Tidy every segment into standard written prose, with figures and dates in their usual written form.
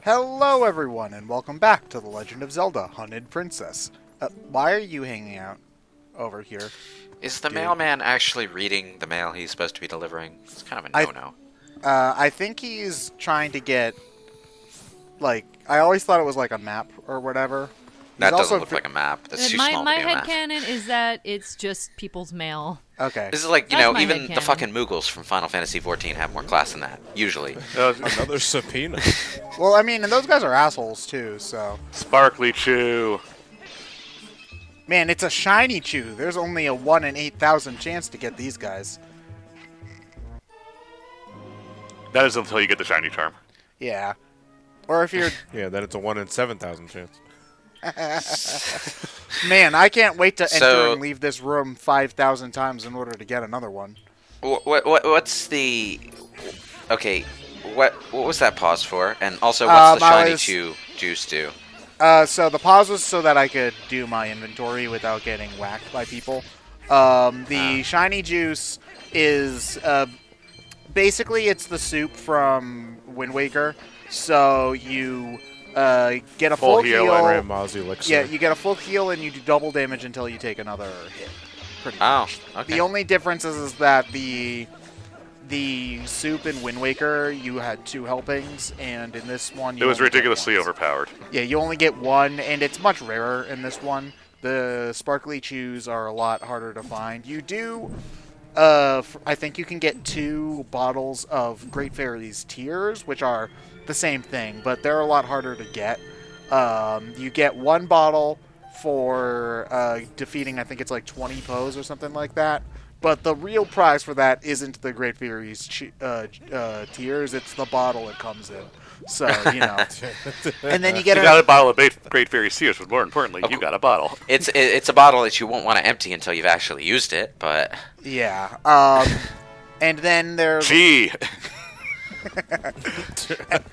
Hello everyone, and welcome back to The Legend of Zelda, Hunted Princess. Why are you hanging out over here? Is the dude? mailman actually reading the mail he's supposed to be delivering? It's kind of a no-no. I think he's trying to get, I always thought it was like a map or whatever. That doesn't look like a map. That's too small to My be a map. headcanon is that it's just people's mail. Okay. This is like, That's my even the headcanon. fucking Moogles from Final Fantasy XIV have more class than that, usually. Another subpoena. Well, I mean, and those guys are assholes too, so... Sparkly Chew. Man, it's a shiny chew. There's only a 1 in 8,000 chance to get these guys. That is until you get the shiny charm. Yeah. Or if you're... Yeah, then it's a 1 in 7,000 chance. Man, I can't wait to enter So- and leave this room 5,000 times in order to get another one. What's the... Okay, what was that pause for? And also, what's the shiny chew juice do? So the pause was so that I could do my inventory without getting whacked by people. The shiny juice is basically it's the soup from Wind Waker. So you get a full heal. Grandma's elixir. Yeah, you get a full heal and you do double damage until you take another hit. Pretty much. Okay. The only difference is that the soup in Wind Waker, you had 2 helpings, and in this one, you It was only get ridiculously once. overpowered. Yeah, you only get 1, and it's much rarer in this one. The sparkly chews are a lot harder to find. You do, I think you can get 2 bottles of Great Fairy's Tears, which are the same thing, but they're a lot harder to get. You get 1 bottle for defeating, I think it's like 20 Poes or something like that. But the real prize for that isn't the Great Fairy's Tears, it's the bottle it comes in. So, you know. And then you get You got a bottle of Great Fairy's Tears, but more importantly, you got a bottle. It's a bottle that you won't want to empty until you've actually used it, but... Yeah. And then there's... Gee!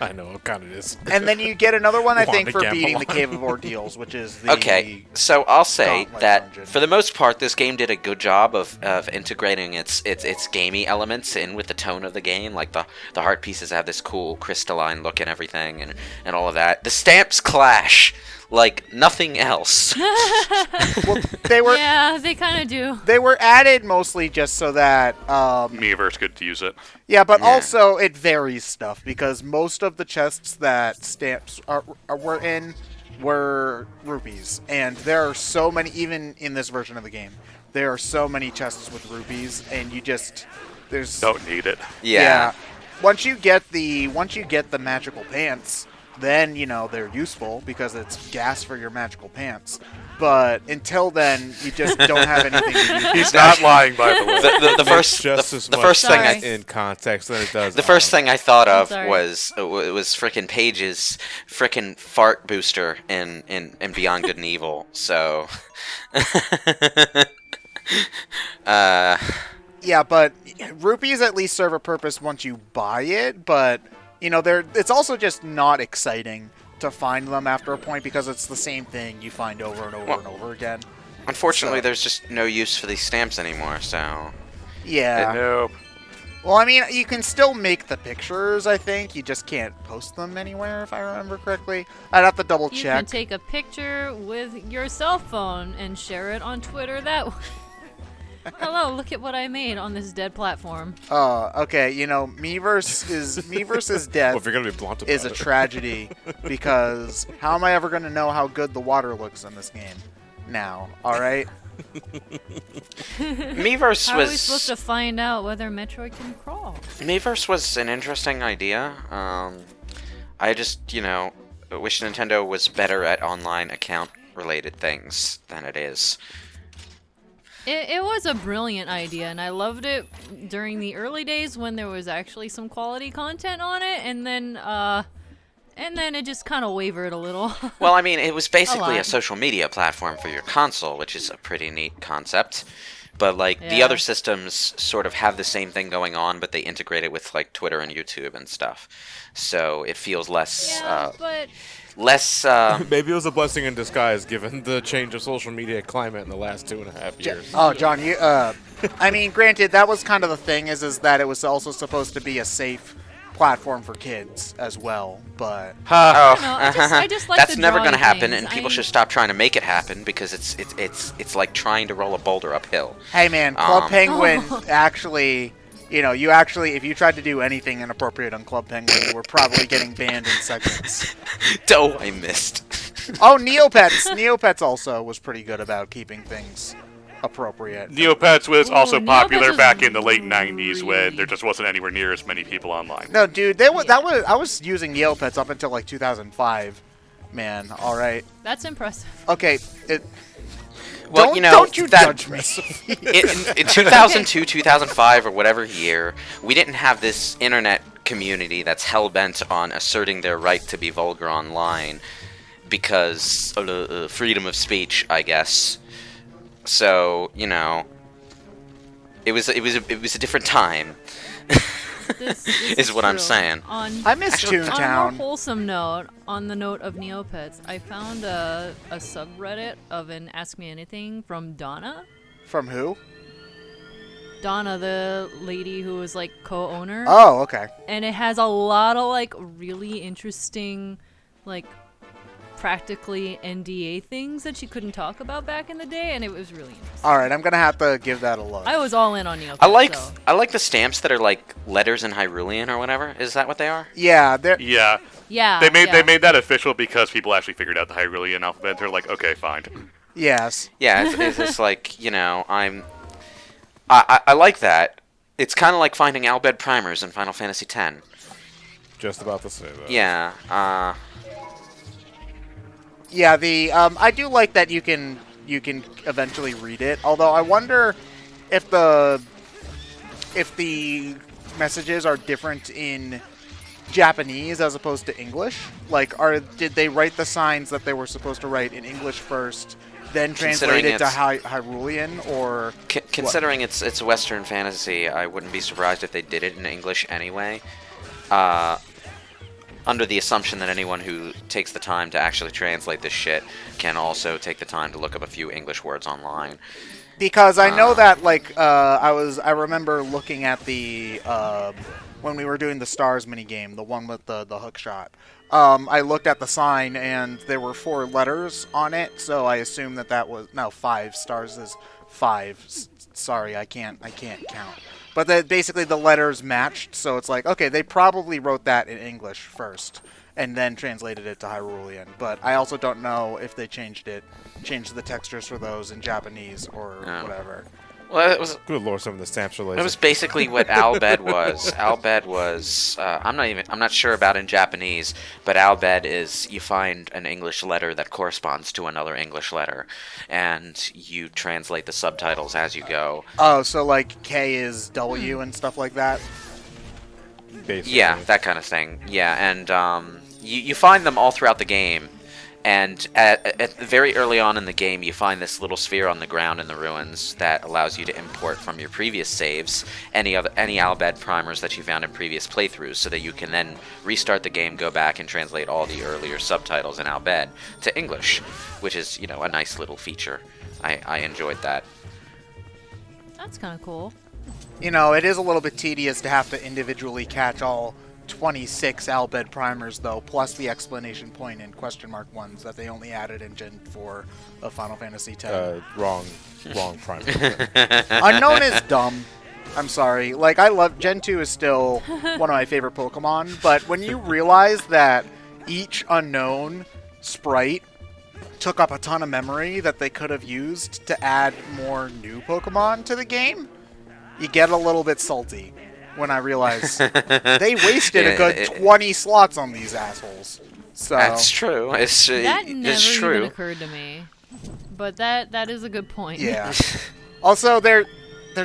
I know what kind it is. And then you get another one, I Want think, to for gamble beating the on. Cave of Ordeals, which is the... Okay, so I'll say Gauntlet that dungeon. for the most part, this game did a good job of integrating its gamey elements in with the tone of the game. Like the heart pieces have this cool crystalline look and everything, and all of that. The stamps clash like nothing else. Well, they were... Yeah, they kind of do. They were added mostly just so that... Miiverse could use it. Yeah, but Yeah. also it varies stuff, because most of the chests that stamps were in were rupees. And there are so many, even in this version of the game, there are so many chests with rupees, and you just... There's... Don't need it. Yeah. Once you get the magical pants, then, you know, they're useful, because it's gas for your magical pants. But until then, you just don't have anything to use. He's not lying, by the way. The first just as the much first thing Sorry. in context than it does. the first thing I thought of sorry. was frickin' Paige's frickin' fart booster in Beyond Good and Evil. So Yeah, but rupees at least serve a purpose once you buy it, but, you know, it's also just not exciting to find them after a point, because it's the same thing you find over and over and over again. unfortunately, So- there's just no use for these stamps anymore. So Yeah. Nope. Well, I mean, you can still make the pictures, I think. You just can't post them anywhere, if I remember correctly. I'd have to double You check. can take a picture with your cell phone and share it on Twitter that way. Hello, look at what I made on this dead platform. Okay, you know, Miiverse's death Well, if you're gonna be blunt about is a it. tragedy, because how am I ever going to know how good the water looks in this game now, alright? Miiverse How are we supposed was to find out whether Metroid can crawl? Miiverse was an interesting idea. I just wish Nintendo was better at online account related things than it is. It was a brilliant idea, and I loved it during the early days when there was actually some quality content on it, and then it just kind of wavered a little. Well, I mean, it was basically a lot. social media platform for your console, which is a pretty neat concept. But, like, the Yeah. other systems sort of have the same thing going on, but they integrate it with, like, Twitter and YouTube and stuff. So it feels less, Yeah, but less, Maybe it was a blessing in disguise, given the change of social media climate in the last 2.5 years. Oh, John, you, I mean, granted, that was kind of the thing, is that it was also supposed to be a safe platform for kids as well, but Oh, I just like that's the never gonna drawing happen, things. and people should stop trying to make it happen because it's like trying to roll a boulder uphill. hey man, Club Penguin Oh. actually, if you tried to do anything inappropriate on Club Penguin, you were probably getting banned in seconds. Oh, I missed. Oh, Neopets also was pretty good about keeping things appropriate. Neopets was Ooh, also Neopets popular is back in the late 90s really- when there just wasn't anywhere near as many people online. No, dude, I was using Neopets up until like 2005. Man, all right. That's impressive. Okay, Well, don't you that judge me. in 2002, 2005, or whatever year, we didn't have this internet community that's hell-bent on asserting their right to be vulgar online because of freedom of speech, I guess. So, it was a different time. This Is what I'm true. saying. I miss On a more Toontown. wholesome note, on the note of Neopets, I found a subreddit of an Ask Me Anything from Donna. From who? Donna, the lady who was like co-owner. Oh, okay. And it has a lot of like really interesting, like practically NDA things that she couldn't talk about back in the day, and it was really interesting. All right, I'm gonna have to give that a look. I was all in on Neopets. I like the stamps that are like letters in Hyrulean or whatever. Is that what they are? Yeah, Yeah, Yeah. they yeah. made that official because people actually figured out the Hyrulean alphabet. They're like, okay, fine. yes. Yeah, it's just like I like that. It's kind of like finding Albed primers in Final Fantasy X. Just about to say that. Yeah. Yeah, I do like that you can eventually read it. Although I wonder if the messages are different in Japanese as opposed to English. Like, did they write the signs that they were supposed to write in English first, then translate it to Hyrulean, or Considering it's Western fantasy, I wouldn't be surprised if they did it in English anyway. Under the assumption that anyone who takes the time to actually translate this shit can also take the time to look up a few English words online. Because I know that, like, I remember looking at the when we were doing the stars minigame, the one with the hook shot. I looked at the sign and there were 4 letters on it, so I assumed that was 5 stars is 5. Sorry, I can't count. But basically the letters matched, so it's like, okay, they probably wrote that in English first and then translated it to Hyrulean. But I also don't know if they changed the textures for those in Japanese or whatever. Well, it was Good lord, some of the stamps are lazy. It was basically what Albed was. Albed was I'm not sure about in Japanese, but Albed is you find an English letter that corresponds to another English letter, and you translate the subtitles as you go. Oh, so like K is W and stuff like that? Basically. Yeah, that kind of thing. Yeah, and you find them all throughout the game. And at very early on in the game, you find this little sphere on the ground in the ruins that allows you to import from your previous saves any Albed primers that you found in previous playthroughs, so that you can then restart the game, go back, and translate all the earlier subtitles in Albed to English, which is a nice little feature. I enjoyed that. That's kind of cool. It is a little bit tedious to have to individually catch all 26 Albed primers, though, plus the explanation point and question mark ones that they only added in Gen 4 of Final Fantasy X. Wrong primer. Unknown is dumb. I'm sorry. Like, I love... Gen 2 is still one of my favorite Pokemon, but when you realize that each Unknown sprite took up a ton of memory that they could have used to add more new Pokemon to the game, you get a little bit salty. When I realize they wasted a good 20 slots on these assholes. So That's true. That it's never true. even occurred to me. But that is a good point. yeah. Also, they're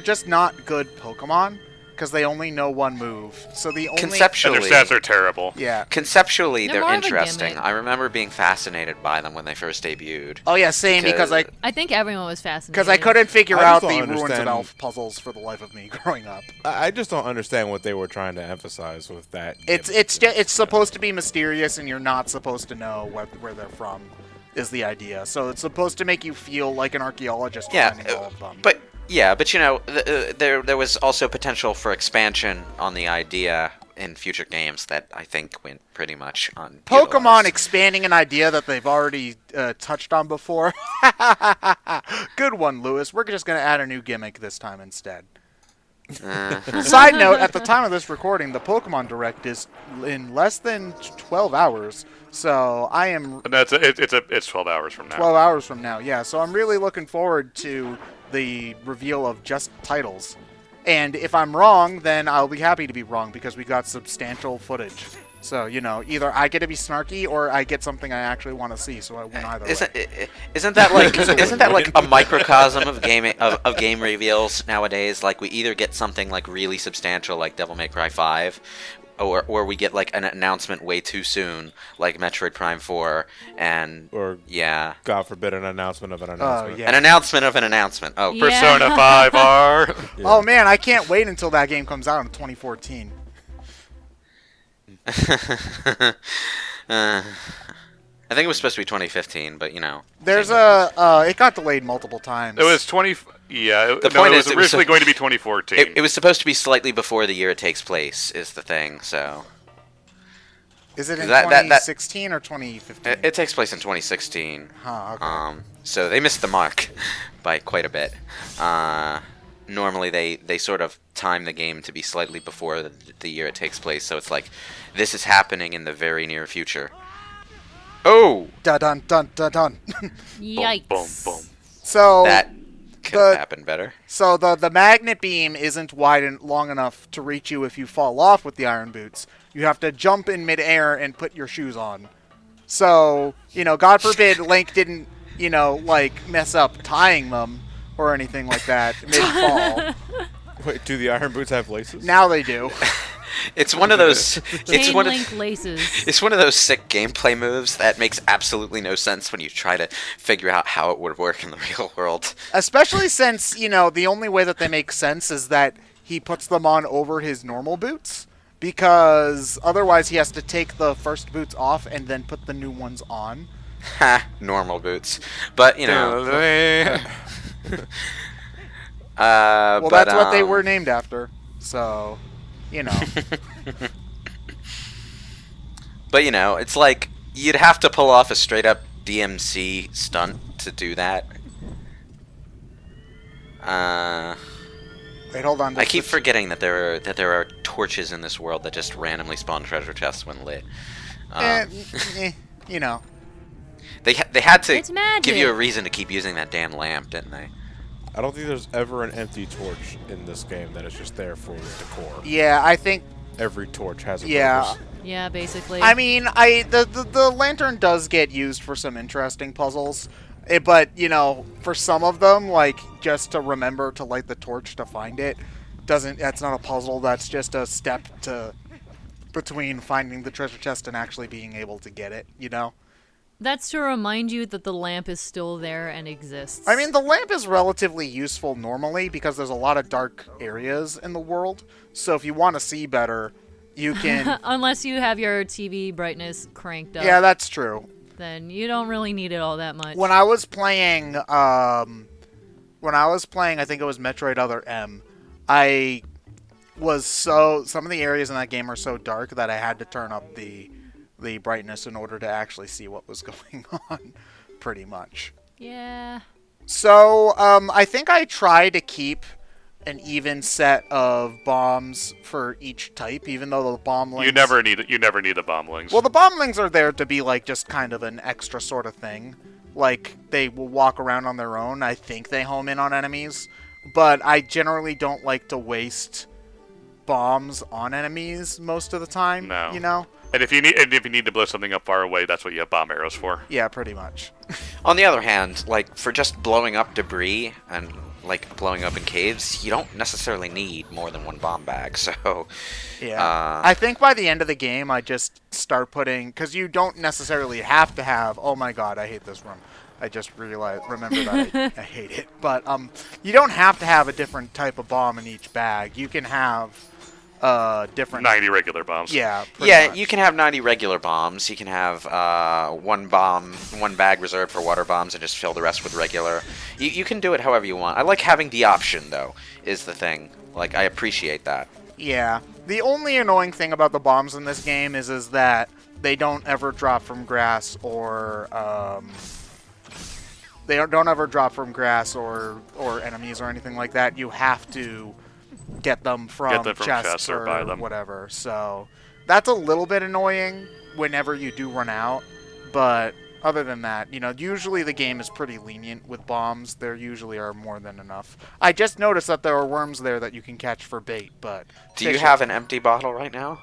just not good Pokemon because they only know one move. So the only And Conceptually, their stats are terrible. yeah. conceptually, They're they're more of a interesting. gimmick. I remember being fascinated by them when they first debuted. Oh yeah, same because I think everyone was fascinated. I couldn't figure I out just the don't Ruins of understand- Elf puzzles for the life of me growing up. I just don't understand what they were trying to emphasize with that. It's supposed to be mysterious and you're not supposed to know where they're from. Is the idea. So it's supposed to make you feel like an archaeologist finding all of them. But there was also potential for expansion on the idea in future games that I think went pretty much on Pokemon expanding an idea that they've already touched on before. Good one, Lewis. We're just going to add a new gimmick this time instead. Side note, at the time of this recording, the Pokemon Direct is in less than 12 hours. So I am... And it's 12 hours from now. 12 hours from now, yeah. So I'm really looking forward to the reveal of just titles. And if I'm wrong, then I'll be happy to be wrong because we got substantial footage. So, either I get to be snarky or I get something I actually want to see, so I win either way. Isn't that like a microcosm of game reveals nowadays? Like we either get something like really substantial like Devil May Cry 5, or we get like an announcement way too soon like Metroid Prime 4 or yeah. God forbid an announcement of an announcement. Yeah. An announcement of an announcement. Oh, Yeah. Persona 5R. Yeah. Oh man, I can't wait until that game comes out in 2014. I think it was supposed to be 2015, but There's same it got delayed multiple times. It was 20. Yeah. The point it is, was it was originally going to be 2014. it was supposed to be slightly before the year it takes place. Is the thing. So Is it in that- 2016 or 2015? it takes place in 2016. Huh, okay. So they missed the mark by quite a bit. Normally they sort of time the game to be slightly before the year it takes place, so it's like this is happening in the very near future. Oh, Dun dun dun dun dun. Yikes. Boom, boom. So that could have happened better. So the magnet beam isn't wide and long enough to reach you if you fall off with the iron boots. You have to jump in midair and put your shoes on. So, God forbid Link didn't, mess up tying them or anything like that mid-fall. Wait, do the iron boots have laces? Now they do. It's one of those. Chain link laces. It's one of those sick gameplay moves that makes absolutely no sense when you try to figure out how it would work in the real world. Especially since, the only way that they make sense is that he puts them on over his normal boots. Because otherwise he has to take the first boots off and then put the new ones on. Ha, normal boots. But, Well, but, that's what they were named after. So, But, it's like you'd have to pull off a straight up DMC stunt to do that. Wait, hold on. I keep forgetting that there are torches in this world that just randomly spawn treasure chests when lit. They had to It's magic. give you a reason to keep using that damn lamp, didn't they? I don't think there's ever an empty torch in this game that is just there for decor. Yeah, I think. Every torch has a Yeah. purpose. Yeah, basically. I mean, the lantern does get used for some interesting puzzles, but for some of them, like just to remember to light the torch to find it, that's not a puzzle. That's just a step between finding the treasure chest and actually being able to get it. That's to remind you that the lamp is still there and exists. I mean, the lamp is relatively useful normally because there's a lot of dark areas in the world. So if you want to see better, you can. Unless you have your TV brightness cranked up. Yeah, that's true. Then you don't really need it all that much. When I was playing, I think it was Metroid Other M. Some of the areas in that game are so dark that I had to turn up the brightness in order to actually see what was going on, pretty much. Yeah. So, I think I try to keep an even set of bombs for each type, even though the bomblings... You never need the bomblings. Well, the bomblings are there to be, just kind of an extra sort of thing. Like, they will walk around on their own. I think they home in on enemies. But I generally don't like to waste bombs on enemies most of the time, No. And if you need to blow something up far away, that's what you have bomb arrows for. Yeah, pretty much. On the other hand, for just blowing up debris and blowing up in caves, you don't necessarily need more than one bomb bag. So yeah, I think by the end of the game, I just start putting, because you don't necessarily have to have. Oh my god, I hate this room. I just remember that I hate it. But you don't have to have a different type of bomb in each bag. You can have different 90 regular bombs. Yeah. Yeah, you can have 90 regular bombs. You can have one bag reserved for water bombs, and just fill the rest with regular. You can do it however you want. I like having the option, though, is the thing. I appreciate that. Yeah. The only annoying thing about the bombs in this game is that they don't ever drop from grass or don't ever drop from grass or enemies or anything like that. You have to get them from chests or buy them. Whatever. So that's a little bit annoying whenever you do run out, but other than that, usually the game is pretty lenient with bombs. There usually are more than enough. I just noticed that there are worms there that you can catch for bait, but... Do you have an empty bottle right now?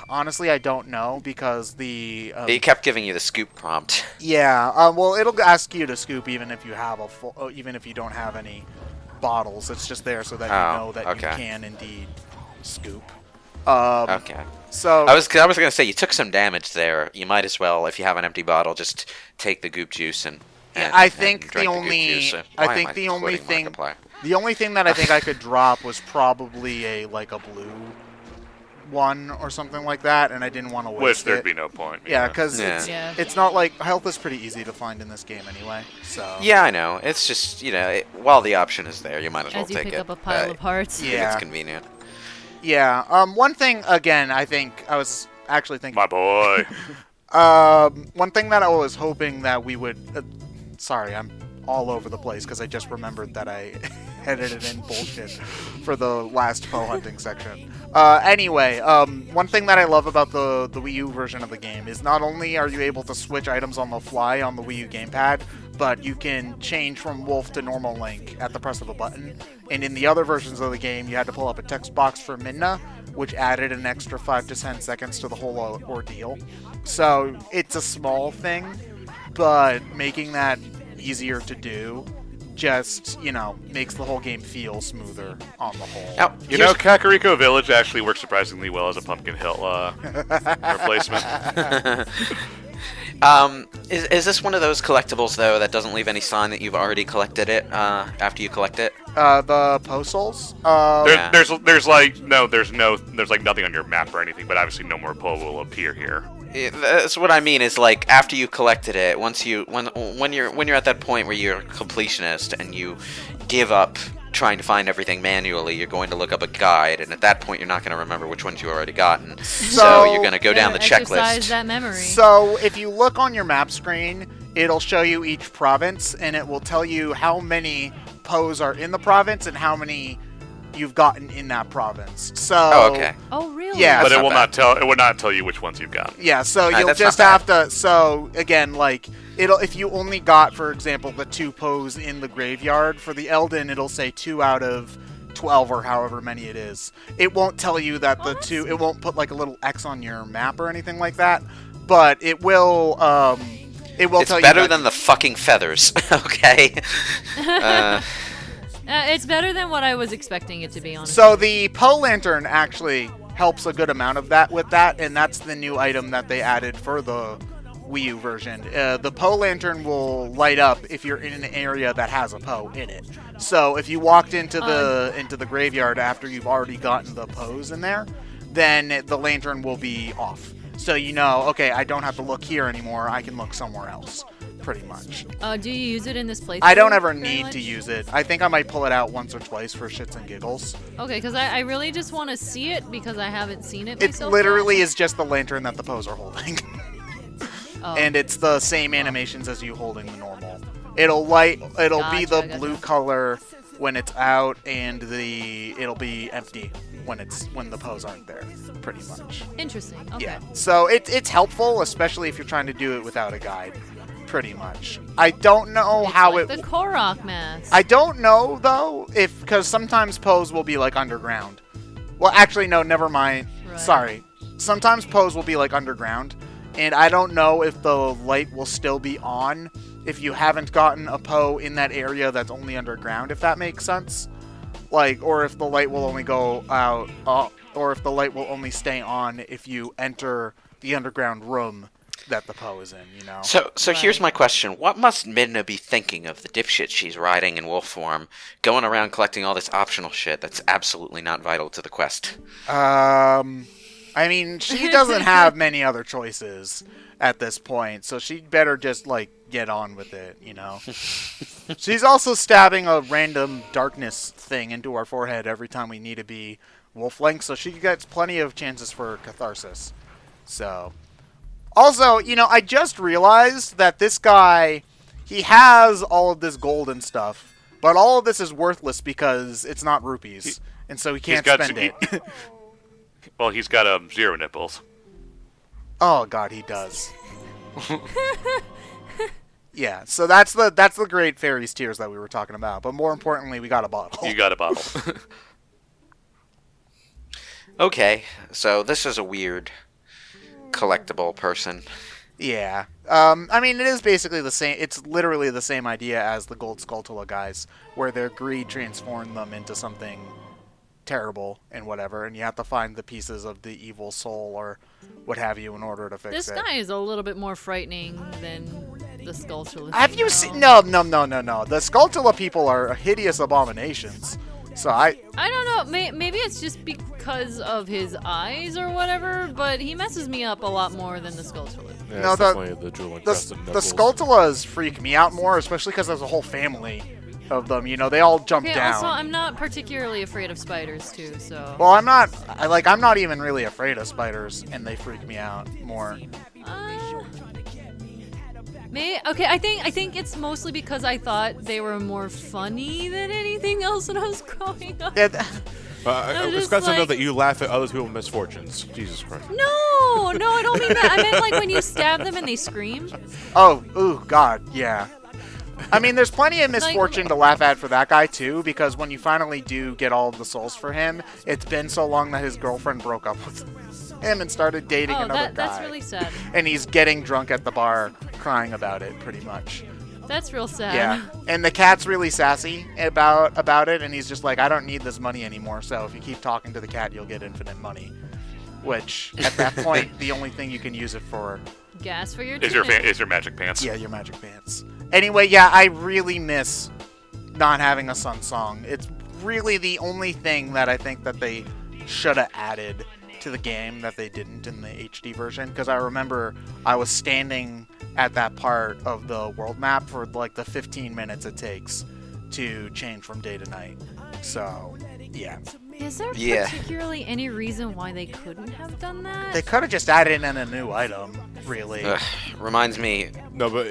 Honestly, I don't know, because the... It kept giving you the scoop prompt. Yeah, well, it'll ask you to scoop even if you have even if you don't have any bottles. It's just there so that you know that you can indeed scoop. Okay. So I was gonna say, you took some damage there. You might as well, if you have an empty bottle, just take the goop juice and I think drink the only thing that I think I could drop was probably a blue one or something like that, and I didn't want to waste Which there'd it. be no point. Yeah, because it's not like health is pretty easy to find in this game anyway. So yeah, I know. It's just while the option is there, you might as well As you take pick it. up a pile of hearts. If it's convenient. Yeah. One thing, again, I think I was actually thinking... My boy. One thing that I was hoping that we would... sorry, I'm all over the place because I just remembered that I edited in bullshit for the last Poe hunting section. Anyway, one thing that I love about the Wii U version of the game is not only are you able to switch items on the fly on the Wii U gamepad, but you can change from Wolf to normal Link at the press of a button. And in the other versions of the game, you had to pull up a text box for Midna, which added an extra 5 to 10 seconds to the whole ordeal. So it's a small thing, but making that easier to do just, makes the whole game feel smoother on the whole. Now, Kakariko Village actually works surprisingly well as a Pumpkin Hill replacement. Is this one of those collectibles though that doesn't leave any sign that you've already collected it after you collect it? The Poe Souls? There's nothing on your map or anything, but obviously no more Poe will appear here. That's what I mean. Is like after you collected it, when you're at that point where you're a completionist and you give up trying to find everything manually, you're going to look up a guide, and at that point you're not going to remember which ones you already gotten. So you're going to go down the checklist. Exercise that memory. So if you look on your map screen, it'll show you each province, and it will tell you how many Poes are in the province and how many you've gotten in that province. So okay. Oh, really? Yeah. But That's it will not not tell. It will not tell you which ones you've got. Yeah. So you'll that's just not have to. So again, if you only got, for example, the 2 Poes in the graveyard for the Eldin, it'll say 2 out of 12 or however many it is. It won't tell you that the 2. It won't put a little X on your map or anything like that. But it will. It will tell you. It's better than the fucking feathers. Okay. It's better than what I was expecting it to be, honestly. So the Poe Lantern actually helps a good amount of that with that, and that's the new item that they added for the Wii U version. The Poe Lantern will light up if you're in an area that has a Poe in it. So if you walked into the graveyard after you've already gotten the Poes in there, then the lantern will be off. So okay, I don't have to look here anymore. I can look somewhere else. Pretty much. Do you use it in this playthrough? I don't ever very need much? to use it. I think I might pull it out once or twice for shits and giggles. Okay, because I really just want to see it because I haven't seen it It myself literally yet. is just the lantern that the Poes are holding. Oh. And it's the same animations as you holding the normal. It'll be the Gotcha. blue color when it's out, and it'll be empty when the Poes aren't there, pretty much. Interesting. Okay. Yeah. So it's helpful, especially if you're trying to do it without a guide. Pretty much. I don't know It's how like it. the Korok mask. I don't know though because sometimes Poes will be underground. Well, actually, no. Never mind. Right. Sorry. Sometimes Poes will be underground, and I don't know if the light will still be on if you haven't gotten a Poe in that area that's only underground. If that makes sense. Or if the light will only go out, or if the light will only stay on if you enter the underground room that the Poe is in, So Right. here's my question. What must Midna be thinking of the dipshit she's riding in wolf form, going around collecting all this optional shit that's absolutely not vital to the quest? I mean, she doesn't have many other choices at this point, so she'd better just, get on with it, She's also stabbing a random darkness thing into our forehead every time we need to be Wolf Link, so she gets plenty of chances for catharsis. So, also, I just realized that this guy, he has all of this gold and stuff, but all of this is worthless because it's not rupees, and so he can't spend it. Well, he's got 0 nipples. Oh God, he does. Yeah, so that's the Great Fairies Tears that we were talking about. But more importantly, we got a bottle. You got a bottle. Okay, so this is a weird collectible person. Yeah. I mean, it is basically the same. It's literally the same idea as the Gold Skulltula guys, where their greed transformed them into something terrible and whatever, and you have to find the pieces of the evil soul or what have you in order to fix This it. guy is a little bit more frightening than the Skulltula. Have you seen? No. The Skulltula people are hideous abominations. So I don't know. Maybe it's just because of his eyes or whatever, but he messes me up a lot more than the Skulltula. Yeah, No, it's the- definitely the jewel the encrusted the nipples. Skulltulas freak me out more, especially because there's a whole family of them. They all jump Okay, down. also, I'm not particularly afraid of spiders, too, so... Well, I'm not even really afraid of spiders, and they freak me out more. Okay, I think it's mostly because I thought they were more funny than anything else when I was growing up. Yeah, I'm It's just got to know like- that you laugh at other people's misfortunes. Jesus Christ. No, I don't mean that. I meant like when you stab them and they scream. ooh, God, yeah. I mean, there's plenty of misfortune to laugh at for that guy, too, because when you finally do get all of the souls for him, it's been so long that his girlfriend broke up with him and started dating another guy. That's really sad. And he's getting drunk at the bar, crying about it, pretty much. That's real sad. Yeah. And the cat's really sassy about it, and he's just like, I don't need this money anymore, so if you keep talking to the cat, you'll get infinite money. Which, at that point, the only thing you can use it for... Gas for your Is tunic. your magic pants? Yeah, your magic pants. Anyway, yeah, I really miss not having a Sun Song. It's really the only thing that I think that they should have added to the game that they didn't in the HD version. Because I remember I was standing at that part of the world map for like the 15 minutes it takes to change from day to night. So, yeah. Is there Yeah. particularly any reason why they couldn't have done that? They could have just added in a new item, really. Reminds me, No, but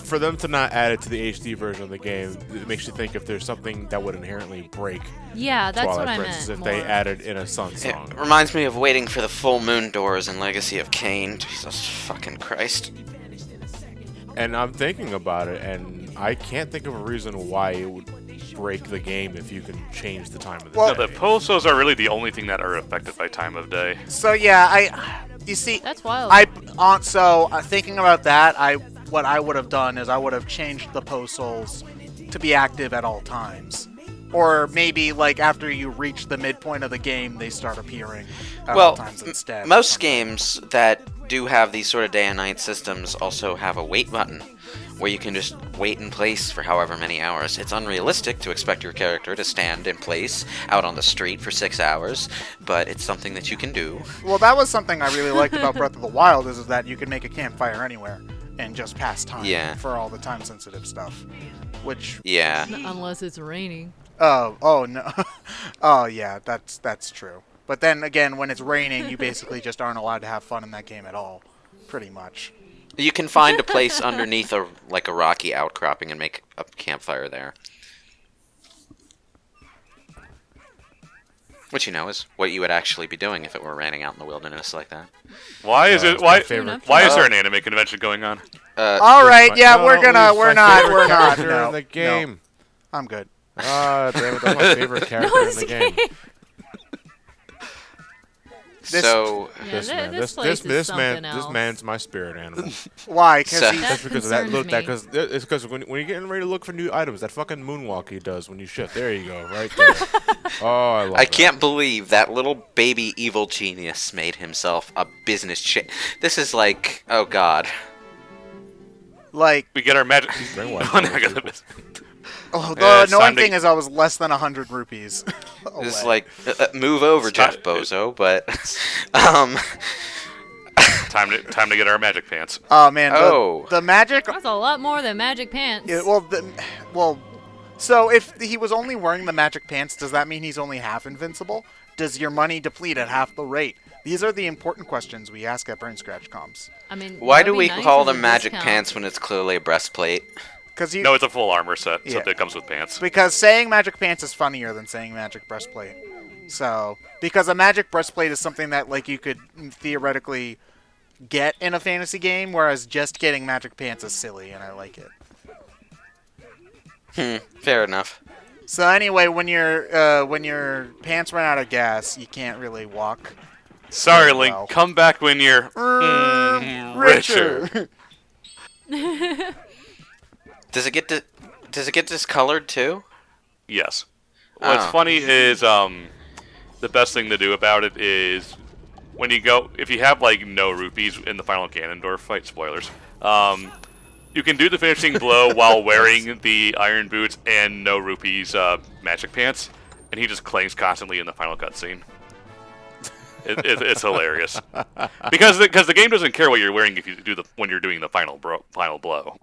for them to not add it to the HD version of the game, it makes you think if there's something that would inherently break Yeah, that's Twilight what I Princess meant. if they more. added in a Sun it Song. reminds me of waiting for the full moon doors in Legacy of Kain. Jesus fucking Christ. And I'm thinking about it, and I can't think of a reason why it would break the game if you can change the time of the Well, day. The Poes are really the only thing that are affected by time of day. So, yeah, you see, That's wild. Thinking about that, what I would have done is I would have changed the Poe souls to be active at all times. Or maybe, like, after you reach the midpoint of the game, they start appearing at all times instead. Most games that do have these sort of day and night systems also have a wait button, where you can just wait in place for however many hours. It's unrealistic to expect your character to stand in place out on the street for 6 hours, but it's something that you can do. Well, that was something I really liked about Breath of the Wild, is that you can make a campfire anywhere and just pass time for all the time-sensitive stuff. Which... Yeah. Unless it's raining. Oh, no. Oh, yeah, that's true. But then, again, when it's raining, you basically just aren't allowed to have fun in that game at all. Pretty much. You can find a place underneath a rocky outcropping and make a campfire there. Which, is what you would actually be doing if it were raining out in the wilderness like that. Why is it? It's my Why? favorite Why is there an anime convention going on? All right, yeah, No, we're not. we're No, in the game. no, I'm good. Ah, damn it, that's my favorite character in the game. So, Yeah, this place is this something else. man's my spirit animal. Why? Because So- he's... That's because of that concerns look. me. It's because when you're getting ready to look for new items, that fucking moonwalk he does when you shift. There you go, right there. Oh, I love I that. can't believe that little baby evil genius made himself a business This is like, oh god. Like... We get our magic. Brainwash Oh, now I got the- Oh, the Yeah, it's annoying time to- thing is I was less than 100 rupees away. It's like, move over, Stop. Jeff Bozo, but, time to get our magic pants. Oh, man. Oh. The magic... That's a lot more than magic pants. Yeah, so if he was only wearing the magic pants, does that mean he's only half invincible? does your money deplete at half the rate? These are the important questions we ask at BrainScratch comms. I mean, Why that'd do be we nice call as a them magic discount. pants when it's clearly a breastplate? Because No, it's a full armor set, so Yeah. it comes with pants. Because saying magic pants is funnier than saying magic breastplate. So, because a magic breastplate is something that like you could theoretically get in a fantasy game, whereas just getting magic pants is silly, and I like it. Fair enough. So anyway, when your pants run out of gas, you can't really walk. Sorry, Well. Link. Come back when you're richer. Does it get discolored too? Yes. What's Oh. funny is the best thing to do about it is when you go, if you have like no rupees in the final Ganondorf fight, spoilers, you can do the finishing blow while wearing the iron boots and no rupees magic pants, and he just clings constantly in the final cutscene. It's hilarious because the game doesn't care what you're wearing if you do when you're doing the final blow.